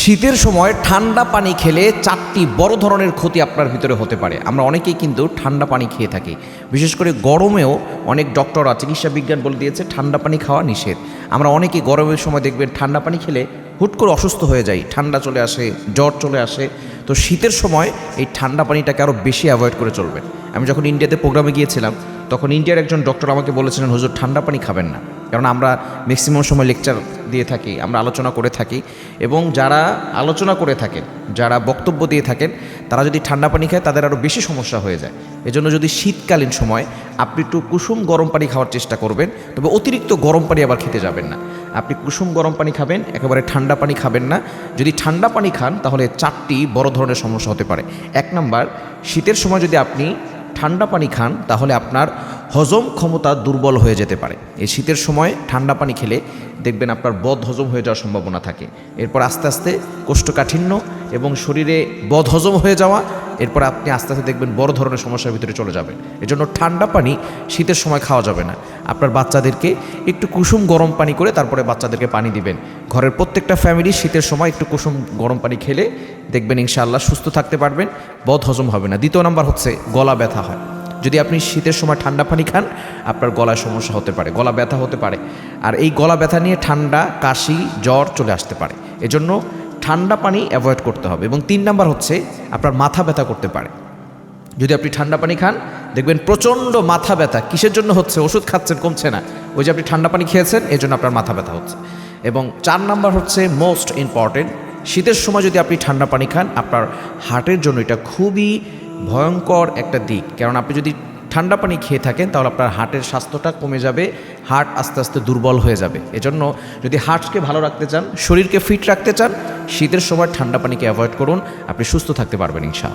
শীতের সময় ঠান্ডা পানি খেলে 4টি বড় ধরনের ক্ষতি আপনার ভিতরে হতে পারে। আমরা অনেকেই কিন্তু ঠান্ডা পানি খেয়ে থাকি, বিশেষ করে গরমেও অনেক ডক্টররা চিকিৎসা বিজ্ঞান বলে দিয়েছে ঠান্ডা পানি খাওয়া নিষেধ। আমরা অনেকেই গরমের সময় দেখবেন ঠান্ডা পানি খেলে হুট করে অসুস্থ হয়ে যাই, ঠান্ডা চলে আসে, জ্বর চলে আসে। তো শীতের সময় এই ঠান্ডা পানিটাকে আরও বেশি অ্যাভয়েড করে চলবেন। আমি যখন ইন্ডিয়াতে প্রোগ্রামে গিয়েছিলাম তখন ইন্ডিয়ার একজন ডক্টর আমাকে বলেছিলেন, হুজুর ঠান্ডা পানি খাবেন না, কারণ আমরা ম্যাক্সিমাম সময় লেকচার দিয়ে থাকি, আমরা আলোচনা করে থাকি, এবং যারা আলোচনা করে থাকেন, যারা বক্তব্য দিয়ে থাকেন, তারা যদি ঠান্ডা পানি খায় তাদের আরও বেশি সমস্যা হয়ে যায়। এজন্য যদি শীতকালীন সময় আপনি একটু কুসুম গরম পানি খাওয়ার চেষ্টা করবেন, তবে অতিরিক্ত গরম পানি আবার খেতে যাবেন না। আপনি কুসুম গরম পানি খাবেন, একেবারে ঠান্ডা পানি খাবেন না। যদি ঠান্ডা পানি খান তাহলে 4টি বড় ধরনের সমস্যা হতে পারে। 1 নাম্বার, শীতের সময় যদি আপনি ঠান্ডা পানি খান তাহলে আপনার হজম ক্ষমতা দুর্বল হয়ে যেতে পারে। এই শীতের সময় ঠান্ডা পানি খেলে দেখবেন আপনার বদ হজম হয়ে যাওয়ার সম্ভাবনা থাকে। এরপর আস্তে আস্তে কোষ্ঠকাঠিন্য এবং শরীরে বদ হজম হয়ে যাওয়া, এরপর আপনি আস্তে আস্তে দেখবেন বড় ধরনের সমস্যার ভিতরে চলে যাবেন। এজন্য ঠান্ডা পানি শীতের সময় খাওয়া যাবে না। আপনার বাচ্চাদেরকে একটু কুসুম গরম পানি করে তারপরে বাচ্চাদেরকে পানি দিবেন। ঘরের প্রত্যেকটা ফ্যামিলি শীতের সময় একটু কুসুম গরম পানি খেলে দেখবেন ইনশাআল্লাহ সুস্থ থাকতে পারবেন, বদ হজম হবে না। 2 নাম্বার হচ্ছে গলা ব্যথা হয়। যদি আপনি শীতের সময় ঠান্ডা পানি খান আপনার গলায় সমস্যা হতে পারে, গলা ব্যথা হতে পারে, আর এই গলা ব্যথা নিয়ে ঠান্ডা, কাশি, জ্বর চলে আসতে পারে। এজন্য ঠান্ডা পানি অ্যাভয়েড করতে হবে। এবং 3 নাম্বার হচ্ছে আপনার মাথা ব্যথা করতে পারে। যদি আপনি ঠান্ডা পানি খান দেখবেন প্রচণ্ড মাথা ব্যথা। কিসের জন্য হচ্ছে? ওষুধ খাচ্ছেন, কমছে না, ওই যে আপনি ঠান্ডা পানি খেয়েছেন এই জন্য আপনার মাথা ব্যথা হচ্ছে। এবং 4 নাম্বার হচ্ছে মোস্ট ইম্পর্টেন্ট, শীতের সময় যদি আপনি ঠান্ডা পানি খান আপনার হার্টের জন্য এটা খুবই ভয়ঙ্কর একটা দিক। কারণ আপনি যদি ঠান্ডা পানি খেয়ে থাকেন তাহলে আপনার হার্টের স্বাস্থ্যটা কমে যাবে, হার্ট আস্তে আস্তে দুর্বল হয়ে যাবে। এজন্য যদি হার্টকে ভালো রাখতে চান, শরীরকে ফিট রাখতে চান, শীতের সময় ঠান্ডা পানিকে অ্যাভয়েড করুন, আপনি সুস্থ থাকতে পারবেন ইনশাআল্লাহ।